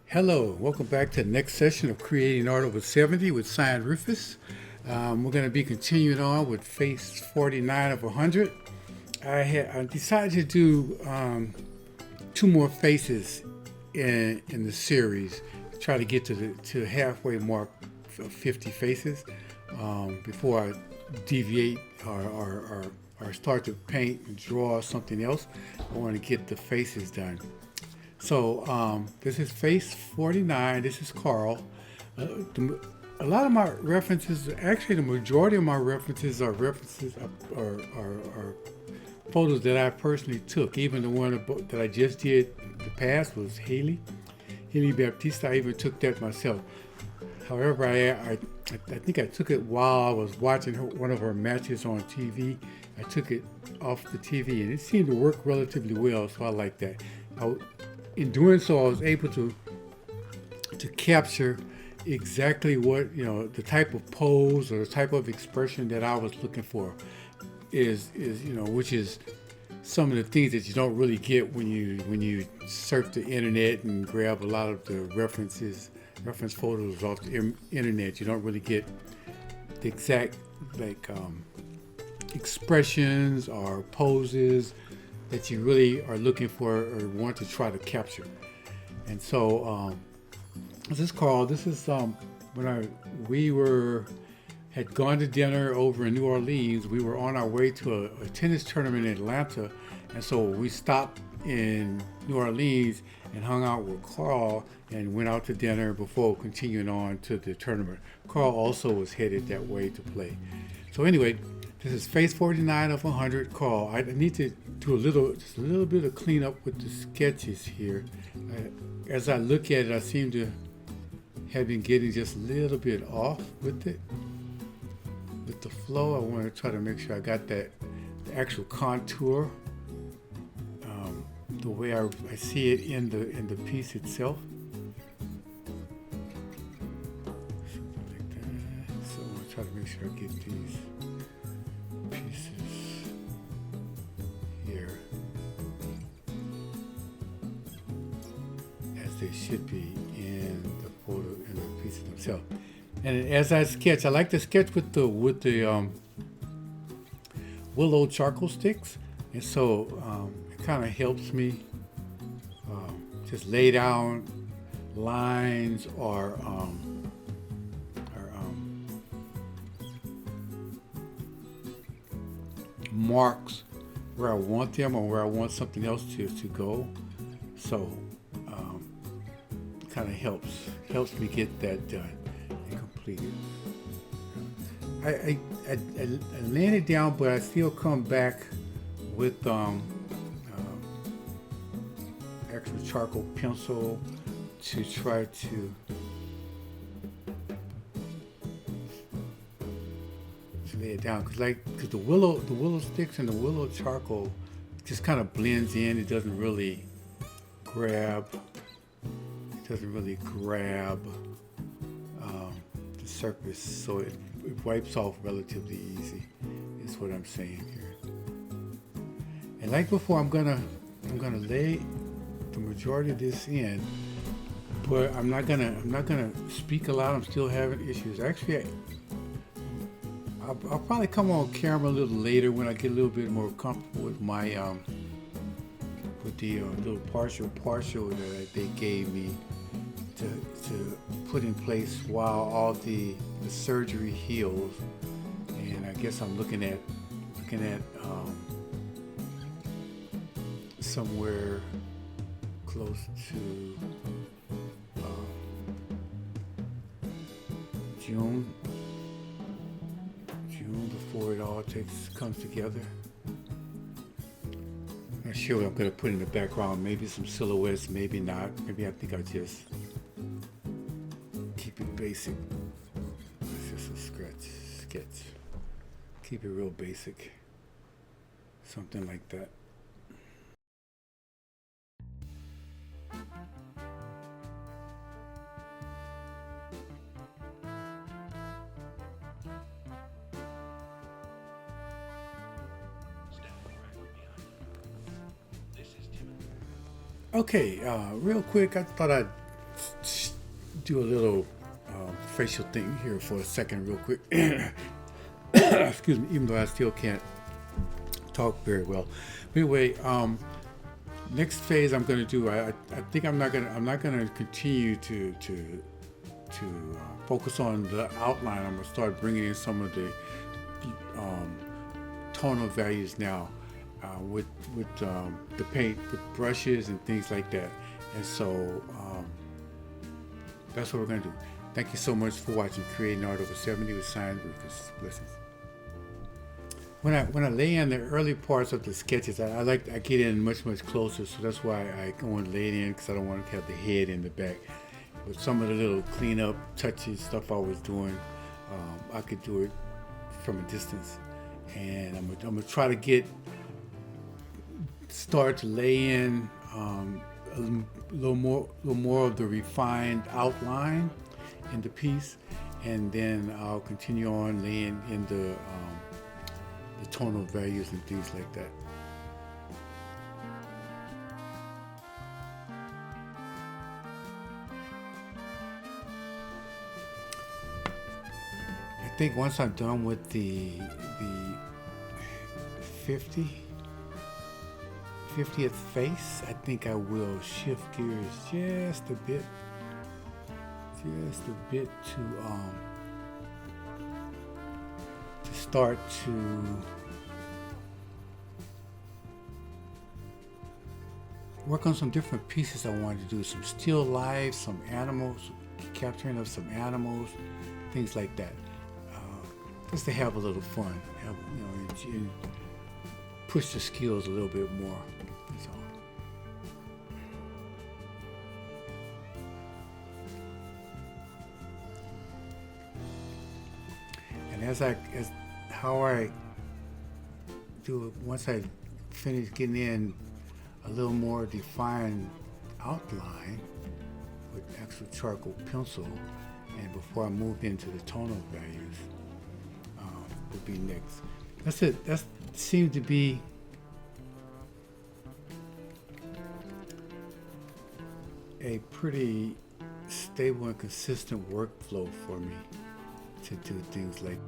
Hello, welcome back to the next session of Creating Art Over 70 with Cyan Rufus. We're going to be continuing on with face 49 of 100. I decided to do two more faces in the series, try to get to the halfway mark of 50 faces before I deviate or start to paint and draw something else. I want to get the faces done. So this is face 49. This is Karl. Uh, the, a lot of my references, actually, the majority of my references are photos that I personally took. Even the one that I just did in the past was Haley Baptista. I even took that myself. However, I think I took it while I was watching one of her matches on TV. I took it off the TV, and it seemed to work relatively well, so I like that. I, in doing so, I was able to capture exactly what the type of pose or the type of expression that I was looking for is which is some of the things that you don't really get when you surf the internet and grab a lot of the reference photos off the internet. You don't really get the exact like expressions or poses that you really are looking for or want to try to capture. And so this is Karl. This is when we were had gone to dinner over in New Orleans. We were on our way to a tennis tournament in Atlanta, and so we stopped in New Orleans and hung out with Karl and went out to dinner before continuing on to the tournament. Karl also was headed that way to play. So anyway, this is face 49 of 100 Karl. I need to do just a little bit of cleanup with the sketches here. As I look at it, I seem to have been getting just a little bit off with it. With the flow, I want to try to make sure I got the actual contour, the way I see it in the piece itself. Something like that. So I'm going to try to make sure I get these pieces here as they should be in the photo in the pieces themselves. And as I sketch, I like to sketch with the willow charcoal sticks, and so it kind of helps me just lay down lines or marks where I want them or where I want something else to go. So it kind of helps me get that done and completed. I land it down, but I still come back with actual charcoal pencil to try to lay it down. Cause the willow sticks and the willow charcoal just kind of blends in. It doesn't really grab. It doesn't really grab the surface, so it wipes off relatively easy. Is what I'm saying here. And like before, I'm gonna lay the majority of this in, but I'm not gonna speak a lot. I'm still having issues. Actually, I'll probably come on camera a little later when I get a little bit more comfortable with my with the little partial that they gave me to put in place while all the surgery heals. And I guess I'm looking at somewhere close to June before it all comes together. I'm not sure what I'm going to put in the background. Maybe some silhouettes, maybe not. Maybe I think I'll just keep it basic. It's just a sketch. Keep it real basic. Something like that. Okay, real quick, I thought I'd do a little facial thing here for a second, real quick. Excuse me, even though I still can't talk very well. But anyway, next phase I'm going to do. I think I'm not going to continue to focus on the outline. I'm going to start bringing in some of the tonal values now with the paint, with brushes and things like that. And so that's what we're going to do. Thank you so much for watching Creating Art Over 70 with Signed Rufus. Blessings. When I lay in the early parts of the sketches, I get in much closer, so that's why I go and lay it in, because I don't want to have the head in the back. But some of the little cleanup touches stuff I was doing, I could do it from a distance, and I'm gonna try to start to lay in a little more of the refined outline in the piece, and then I'll continue on laying in the tonal values and things like that. I think once I'm done with the 50th face, I think I will shift gears just a bit to start to work on some different pieces I wanted to do. Some still life, some animals, capturing of some animals, things like that. Just to have a little fun, and push the skills a little bit more. That's all. And how I do it, once I finish getting in a little more defined outline with actual charcoal pencil, and before I move into the tonal values, would be next. That's it. That seemed to be a pretty stable and consistent workflow for me to do things like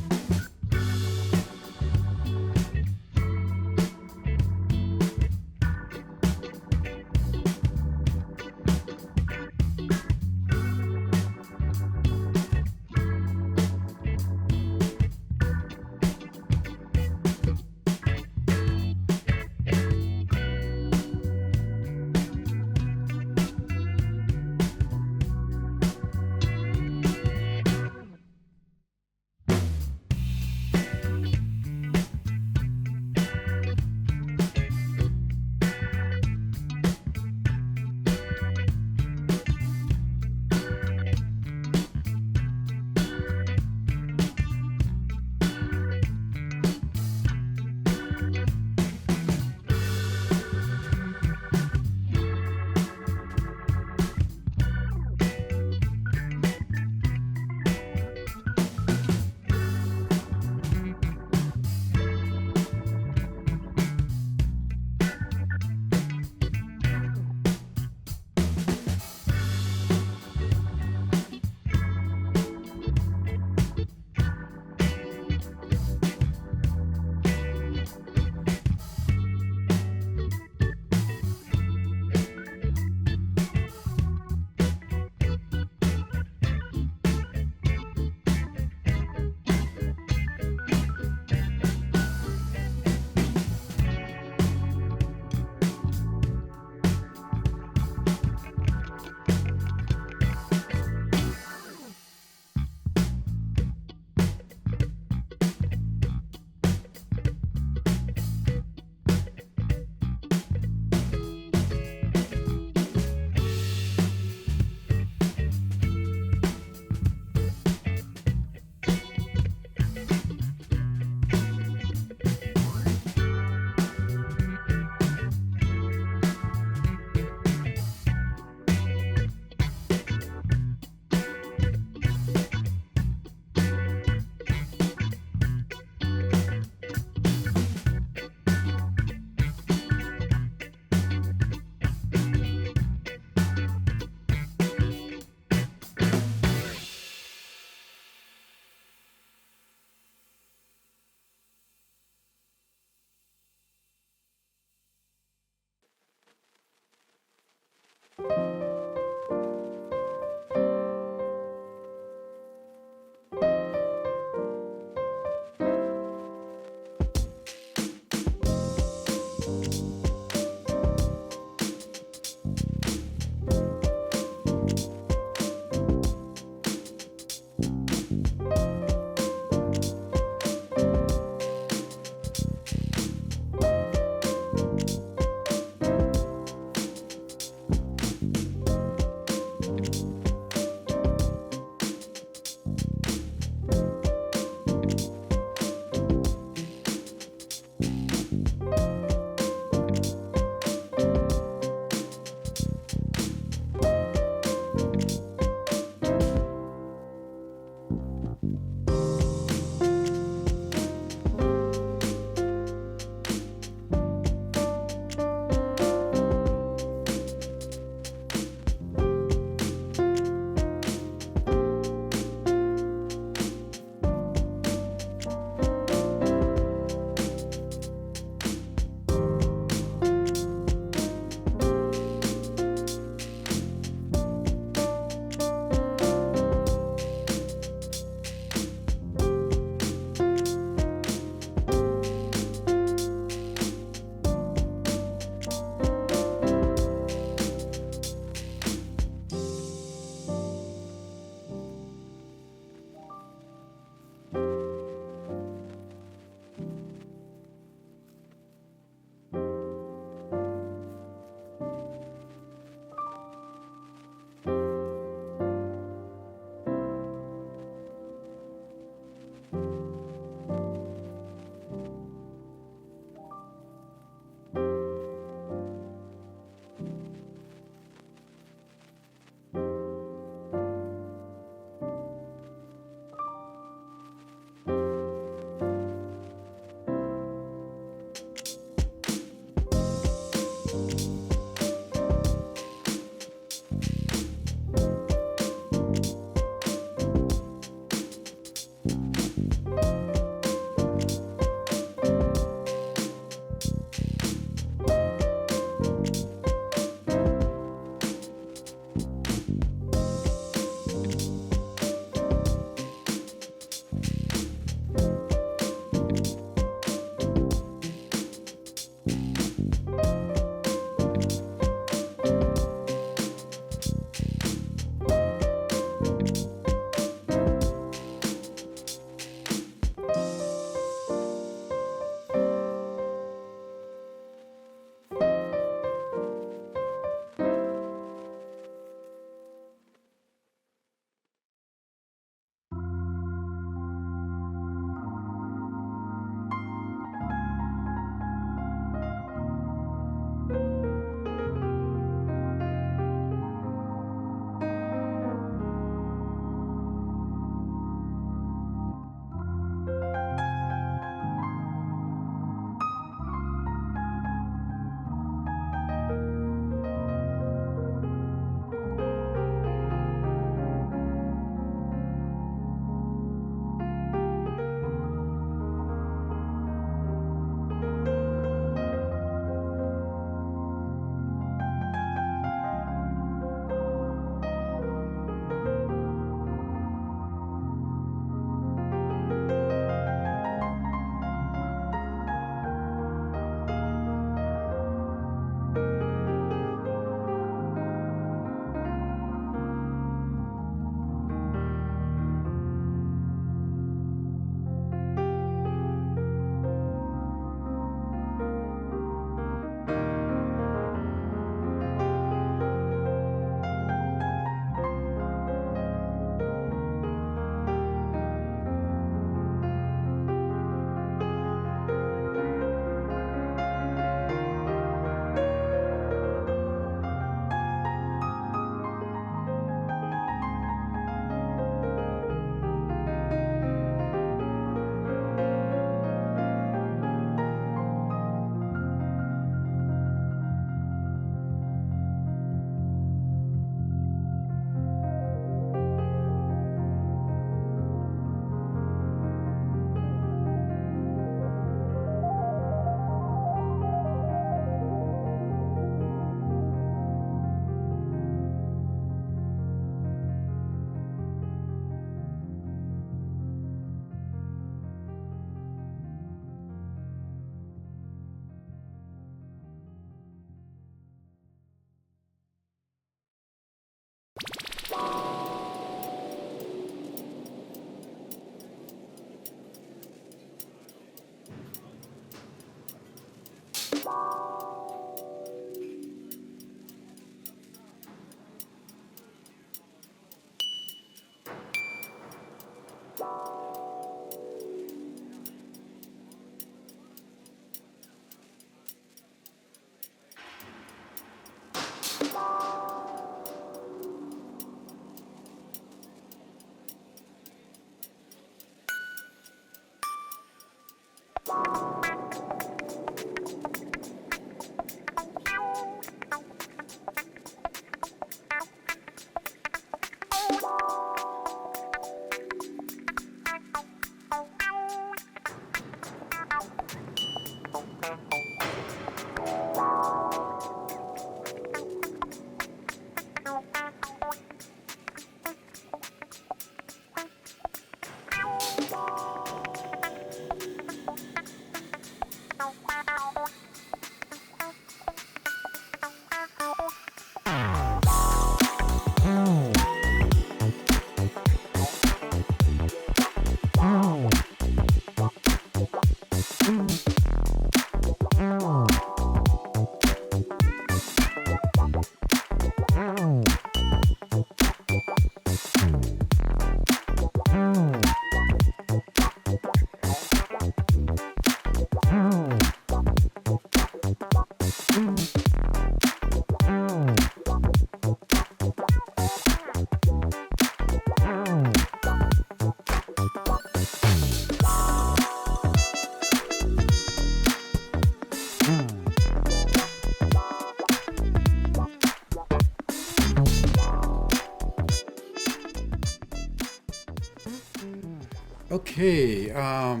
Okay, I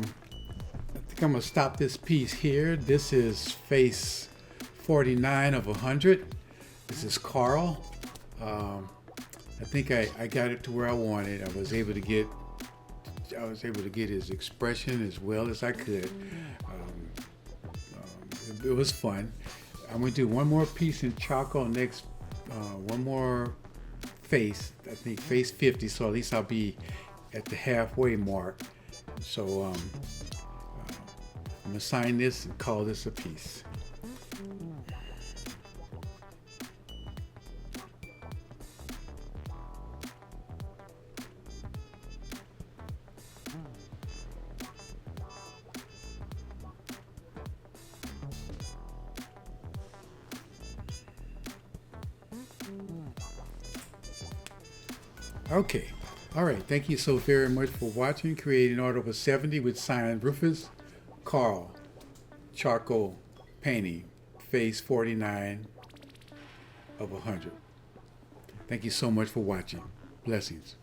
think I'm gonna stop this piece here. This is face 49 of 100. This is Karl. I think I got it to where I wanted. I was able to get his expression as well as I could. It was fun. I'm gonna do one more piece in charcoal next. One more face. I think face 50. So at least I'll be at the halfway mark. So I'm gonna sign this and call this a piece. Okay. All right. Thank you so very much for watching. Creating Art Over 70 with signed Rufus, Karl, charcoal painting, face 49 of 100. Thank you so much for watching. Blessings.